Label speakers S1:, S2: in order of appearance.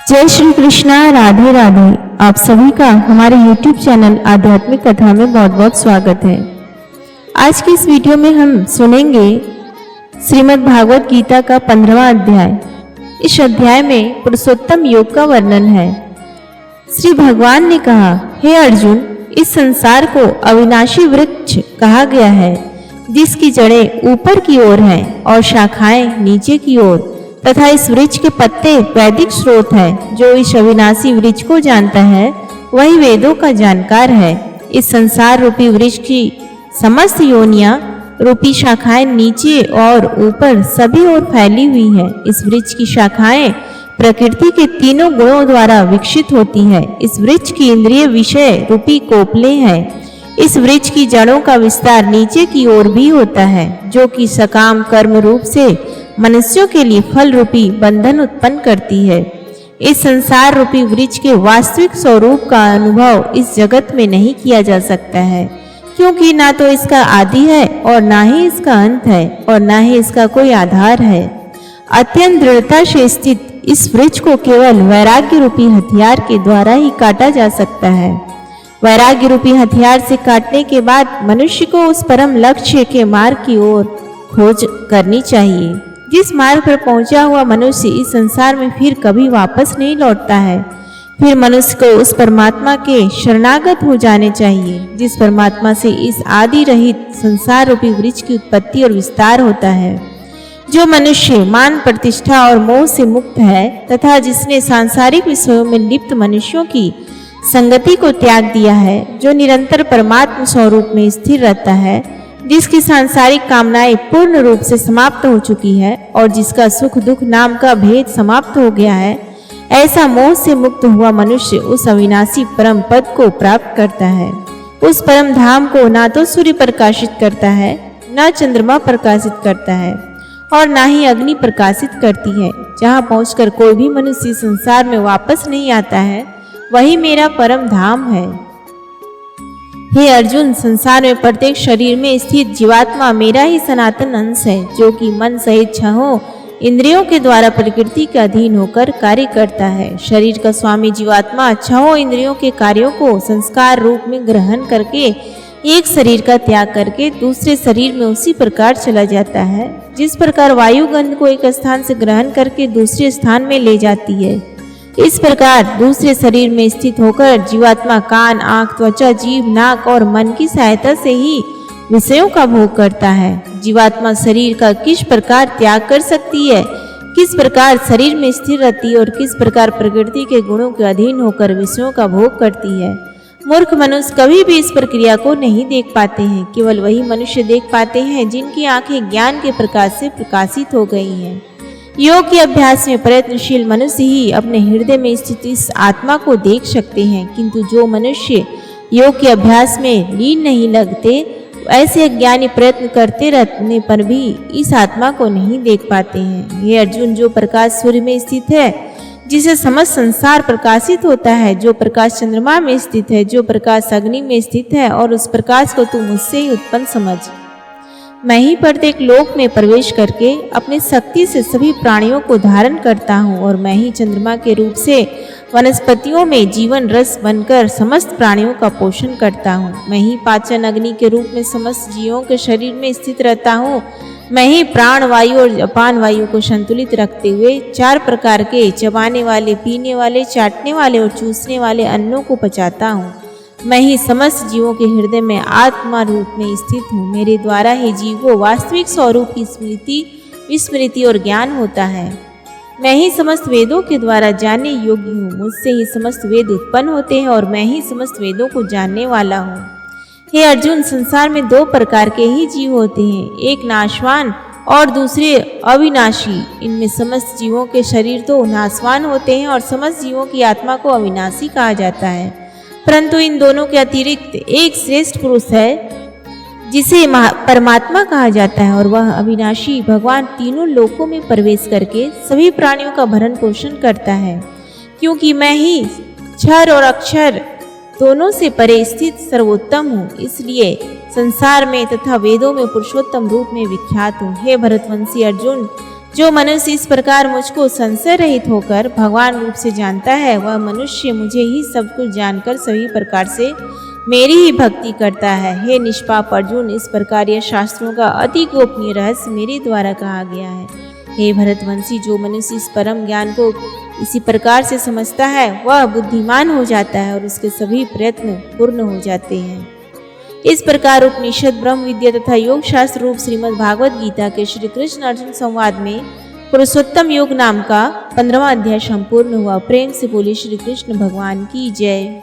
S1: जय श्री कृष्णा, राधे राधे। आप सभी का हमारे YouTube चैनल आध्यात्मिक कथा में बहुत बहुत स्वागत है। आज की इस वीडियो में हम सुनेंगे श्रीमद् भागवत गीता का 15वां अध्याय। इस अध्याय में पुरुषोत्तम योग का वर्णन है। श्री भगवान ने कहा, हे अर्जुन, इस संसार को अविनाशी वृक्ष कहा गया है, जिसकी जड़ें ऊपर की ओर हैं और शाखाएं नीचे की ओर, तथा इस वृक्ष के पत्ते वैदिक स्रोत है। जो इस अविनाशी वृक्ष को जानता है वही वेदों का जानकार है। इस संसार रूपी वृक्ष की समस्त योनियां रूपी शाखाएं नीचे और ऊपर सभी ओर फैली हुई है। इस वृक्ष की शाखाएं प्रकृति के तीनों गुणों द्वारा विकसित होती है। इस वृक्ष की इंद्रिय विषय रूपी कोपले हैं। इस वृक्ष की जड़ों का विस्तार नीचे की ओर भी होता है, जो कि सकाम कर्म रूप से मनुष्यों के लिए फल रूपी बंधन उत्पन्न करती है। इस संसार रूपी वृक्ष के वास्तविक स्वरूप का अनुभव इस जगत में नहीं किया जा सकता है, क्योंकि ना तो इसका आदि है और ना ही इसका अंत है और ना ही इसका कोई आधार है। अत्यंत दृढ़ता से स्थित इस वृक्ष को केवल वैराग्य रूपी हथियार के द्वारा ही काटा जा सकता है। वैराग्य रूपी हथियार से काटने के बाद मनुष्य को उस परम लक्ष्य के मार्ग की ओर खोज करनी चाहिए, जिस मार्ग पर पहुंचा हुआ मनुष्य इस संसार में फिर कभी वापस नहीं लौटता है। फिर मनुष्य को उस परमात्मा के शरणागत हो जाने चाहिए, जिस परमात्मा से इस आदि रहित संसार रूपी वृक्ष की उत्पत्ति और विस्तार होता है। जो मनुष्य मान प्रतिष्ठा और मोह से मुक्त है तथा जिसने सांसारिक विषयों में लिप्त मनुष्यों की संगति को त्याग दिया है, जो निरंतर परमात्मा स्वरूप में स्थिर रहता है, जिसकी सांसारिक कामनाएं पूर्ण रूप से समाप्त हो चुकी है और जिसका सुख दुख नाम का भेद समाप्त हो गया है, ऐसा मोह से मुक्त हुआ मनुष्य उस अविनाशी परम पद को प्राप्त करता है। उस परम धाम को ना तो सूर्य प्रकाशित करता है, न चंद्रमा प्रकाशित करता है और ना ही अग्नि प्रकाशित करती है। जहाँ पहुंचकर कोई भी मनुष्य संसार में वापस नहीं आता है, वही मेरा परम धाम है। हे अर्जुन, संसार में प्रत्येक शरीर में स्थित जीवात्मा मेरा ही सनातन अंश है, जो कि मन सहित छहों इंद्रियों के द्वारा प्रकृति के अधीन होकर कार्य करता है। शरीर का स्वामी जीवात्मा छहों इंद्रियों के कार्यों को संस्कार रूप में ग्रहण करके एक शरीर का त्याग करके दूसरे शरीर में उसी प्रकार चला जाता है, जिस प्रकार वायु गंध को एक स्थान से ग्रहण करके दूसरे स्थान में ले जाती है। इस प्रकार दूसरे शरीर में स्थित होकर जीवात्मा कान, आंख, त्वचा, जीभ, नाक और मन की सहायता से ही विषयों का भोग करता है। जीवात्मा शरीर का किस प्रकार त्याग कर सकती है, किस प्रकार शरीर में स्थिर रहती है और किस प्रकार प्रकृति के गुणों के अधीन होकर विषयों का भोग करती है। मूर्ख मनुष्य कभी भी इस प्रक्रिया को नहीं देख पाते हैं। केवल वही मनुष्य देख पाते हैं जिनकी आंखें ज्ञान के प्रकाश से प्रकाशित हो गई हैं। योग के अभ्यास में प्रयत्नशील मनुष्य ही अपने हृदय में स्थित इस आत्मा को देख सकते हैं, किंतु जो मनुष्य योग के अभ्यास में लीन नहीं लगते, ऐसे अज्ञानी प्रयत्न करते रहने पर भी इस आत्मा को नहीं देख पाते हैं। हे अर्जुन, जो प्रकाश सूर्य में स्थित है, जिसे समस्त संसार प्रकाशित होता है, जो प्रकाश चंद्रमा में स्थित है, जो प्रकाश अग्नि में स्थित है, और उस प्रकाश को तू मुझसे ही उत्पन्न समझ। मैं ही प्रत्येक लोक में प्रवेश करके अपनी शक्ति से सभी प्राणियों को धारण करता हूँ, और मैं ही चंद्रमा के रूप से वनस्पतियों में जीवन रस बनकर समस्त प्राणियों का पोषण करता हूँ। मैं ही पाचन अग्नि के रूप में समस्त जीवों के शरीर में स्थित रहता हूँ। मैं ही प्राण वायु और अपान वायु को संतुलित रखते हुए चार प्रकार के चबाने वाले, पीने वाले, चाटने वाले और चूसने वाले अन्नों को पचाता हूँ। मैं ही समस्त जीवों के हृदय में आत्मा रूप में स्थित हूँ। मेरे द्वारा ही जीव को वास्तविक स्वरूप की स्मृति, विस्मृति और ज्ञान होता है। मैं ही समस्त वेदों के द्वारा जानने योग्य हूँ। मुझसे ही समस्त वेद उत्पन्न होते हैं और मैं ही समस्त वेदों को जानने वाला हूँ। हे अर्जुन, संसार में दो प्रकार के ही जीव होते हैं, एक नाशवान और दूसरे अविनाशी। इनमें समस्त जीवों के शरीर तो नाशवान होते हैं और समस्त जीवों की आत्मा को अविनाशी कहा जाता है, परंतु इन दोनों के अतिरिक्त एक श्रेष्ठ पुरुष है, जिसे परमात्मा कहा जाता है, और वह अविनाशी भगवान तीनों लोकों में प्रवेश करके सभी प्राणियों का भरण पोषण करता है। क्योंकि मैं ही क्षर और अक्षर दोनों से परे स्थित सर्वोत्तम हूँ, इसलिए संसार में तथा वेदों में पुरुषोत्तम रूप में विख्यात हूँ। हे भरतवंशी अर्जुन, जो मनुष्य इस प्रकार मुझको संशय रहित होकर भगवान रूप से जानता है, वह मनुष्य मुझे ही सब कुछ जानकर सभी प्रकार से मेरी ही भक्ति करता है। हे निष्पाप अर्जुन, इस प्रकार यह शास्त्रों का अति गोपनीय रहस्य मेरे द्वारा कहा गया है। हे भरतवंशी, जो मनुष्य इस परम ज्ञान को इसी प्रकार से समझता है, वह बुद्धिमान हो जाता है और उसके सभी प्रयत्न पूर्ण हो जाते हैं। इस प्रकार उपनिषद, ब्रह्म विद्या तथा योग शास्त्र रूप श्रीमद् भागवत गीता के श्री कृष्ण अर्जुन संवाद में पुरुषोत्तम योग नाम का 15वां अध्याय संपूर्ण हुआ। प्रेम से बोले श्री कृष्ण भगवान की जय।